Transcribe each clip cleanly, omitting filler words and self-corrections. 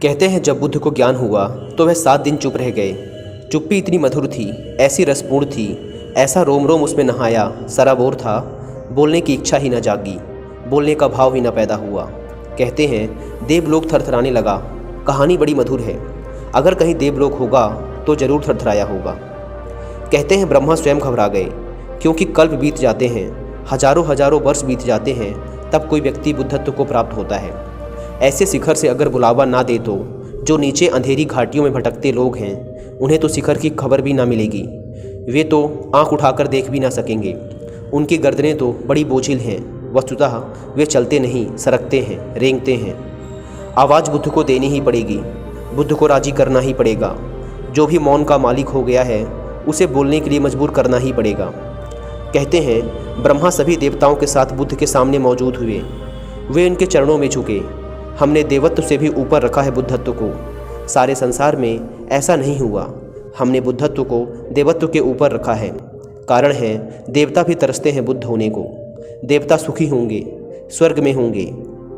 कहते हैं जब बुद्ध को ज्ञान हुआ तो वह 7 दिन चुप रह गए। चुप्पी इतनी मधुर थी, ऐसी रसपूर्ण थी, ऐसा रोम रोम उसमें नहाया सराबोर था, बोलने की इच्छा ही न जागी, बोलने का भाव ही न पैदा हुआ। कहते हैं देवलोक थरथराने लगा। कहानी बड़ी मधुर है। अगर कहीं देवलोक होगा तो जरूर थरथराया होगा। कहते हैं ब्रह्मा स्वयं घबरा गए, क्योंकि कल्प बीत जाते हैं, हजारों हजारों वर्ष बीत जाते हैं, तब कोई व्यक्ति बुद्धत्व को प्राप्त होता है। ऐसे शिखर से अगर बुलावा ना दे तो जो नीचे अंधेरी घाटियों में भटकते लोग हैं उन्हें तो शिखर की खबर भी ना मिलेगी। वे तो आंख उठाकर देख भी ना सकेंगे। उनकी गर्दनें तो बड़ी बोझिल हैं। वस्तुतः वे चलते नहीं, सरकते हैं, रेंगते हैं। आवाज़ बुद्ध को देनी ही पड़ेगी, बुद्ध को राजी करना ही पड़ेगा। जो भी मौन का मालिक हो गया है उसे बोलने के लिए मजबूर करना ही पड़ेगा। कहते हैं ब्रह्मा सभी देवताओं के साथ बुद्ध के सामने मौजूद हुए। वे उनके चरणों में झुके। हमने देवत्व से भी ऊपर रखा है बुद्धत्व को। सारे संसार में ऐसा नहीं हुआ। हमने बुद्धत्व को देवत्व के ऊपर रखा है। कारण है देवता भी तरसते हैं बुद्ध होने को। देवता सुखी होंगे, स्वर्ग में होंगे,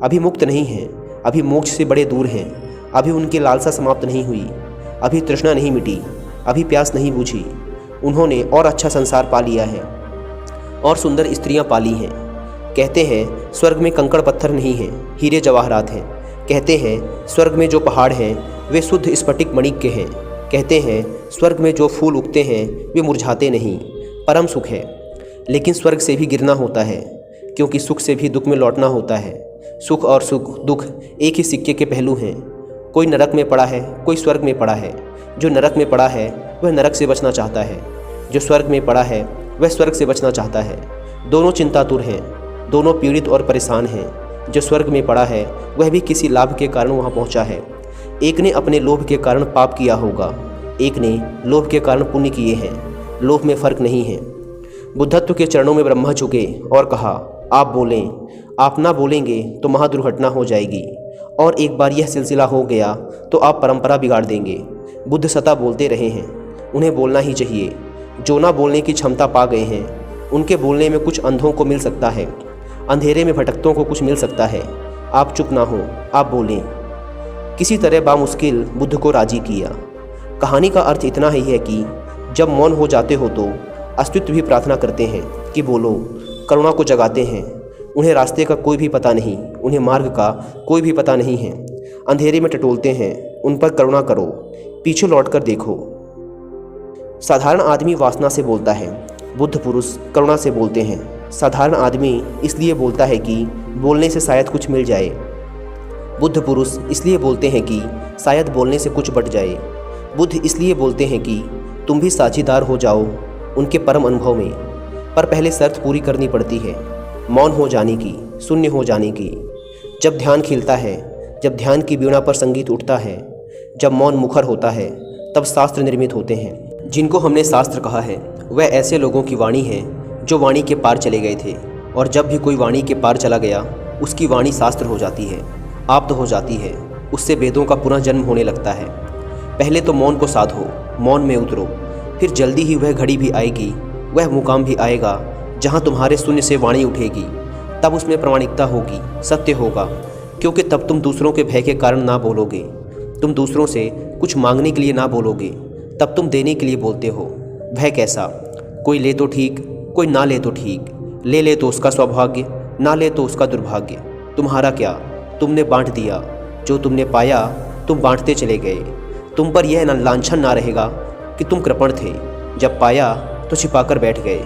अभी मुक्त नहीं हैं, अभी मोक्ष से बड़े दूर हैं, अभी उनकी लालसा समाप्त नहीं हुई, अभी तृष्णा नहीं मिटी, अभी प्यास नहीं बुझी। उन्होंने और अच्छा संसार पा लिया है और सुंदर स्त्रियां पाली हैं। कहते हैं स्वर्ग में कंकड़ पत्थर नहीं हैं, हीरे जवाहरात हैं। कहते हैं स्वर्ग में जो पहाड़ हैं वे शुद्ध स्फटिक मणिक के हैं। कहते हैं स्वर्ग में जो फूल उगते हैं वे मुरझाते नहीं, परम सुख है। लेकिन स्वर्ग से भी गिरना होता है, क्योंकि सुख से भी दुख में लौटना होता है। सुख और दुख एक ही सिक्के के पहलू हैं। कोई नरक में पड़ा है, कोई स्वर्ग में पड़ा है। जो नरक में पड़ा है वह नरक से बचना चाहता है, जो स्वर्ग में पड़ा है वह स्वर्ग से बचना चाहता है। दोनों चिंतातुर हैं, दोनों पीड़ित और परेशान हैं। जो स्वर्ग में पड़ा है वह भी किसी लाभ के कारण वहाँ पहुँचा है। एक ने अपने लोभ के कारण पाप किया होगा, एक ने लोभ के कारण पुण्य किए हैं। लोभ में फर्क नहीं है। बुद्धत्व के चरणों में ब्रह्मा झुके और कहा, आप बोलें। आप ना बोलेंगे तो महादुर्घटना हो जाएगी, और एक बार यह सिलसिला हो गया तो आप परंपरा बिगाड़ देंगे। बुद्ध सदा बोलते रहे हैं, उन्हें बोलना ही चाहिए। जो ना बोलने की क्षमता पा गए हैं उनके बोलने में कुछ अंधों को मिल सकता है, अंधेरे में भटकतों को कुछ मिल सकता है। आप चुप ना हो, आप बोलें। किसी तरह बामुश्किल बुद्ध को राजी किया। कहानी का अर्थ इतना ही है कि जब मौन हो जाते हो तो अस्तित्व भी प्रार्थना करते हैं कि बोलो। करुणा को जगाते हैं। उन्हें रास्ते का कोई भी पता नहीं, उन्हें मार्ग का कोई भी पता नहीं है। अंधेरे में टटोलते हैं, उन पर करुणा करो, पीछे लौटकर देखो। साधारण आदमी वासना से बोलता है, बुद्ध पुरुष करुणा से बोलते हैं। साधारण आदमी इसलिए बोलता है कि बोलने से शायद कुछ मिल जाए। बुद्ध पुरुष इसलिए बोलते हैं कि शायद बोलने से कुछ बट जाए। बुद्ध इसलिए बोलते हैं कि तुम भी साझीदार हो जाओ उनके परम अनुभव में। पर पहले शर्त पूरी करनी पड़ती है, मौन हो जाने की, शून्य हो जाने की। जब ध्यान खिलता है, जब ध्यान की वीणा पर संगीत उठता है, जब मौन मुखर होता है, तब शास्त्र निर्मित होते हैं। जिनको हमने शास्त्र कहा है वह ऐसे लोगों की वाणी है जो वाणी के पार चले गए थे, और जब भी कोई वाणी के पार चला गया उसकी वाणी शास्त्र हो जाती है, आप्त हो जाती है। उससे वेदों का पुनः जन्म होने लगता है। पहले तो मौन को साधो, मौन में उतरो, फिर जल्दी ही वह घड़ी भी आएगी, वह मुकाम भी आएगा जहाँ तुम्हारे शून्य से वाणी उठेगी। तब उसमें प्रामाणिकता होगी, सत्य होगा, क्योंकि तब तुम दूसरों के भय के कारण ना बोलोगे। तुम दूसरों से कुछ मांगने के लिए ना बोलोगे, तब तुम देने के लिए बोलते हो। भय कैसा? कोई ले तो ठीक, कोई ना ले तो ठीक। ले तो उसका सौभाग्य, ना ले तो उसका दुर्भाग्य। तुम्हारा क्या? तुमने बांट दिया। जो तुमने पाया तुम बांटते चले गए। तुम पर यह लांछन ना रहेगा कि तुम कृपण थे। जब पाया तो छिपाकर बैठ गए।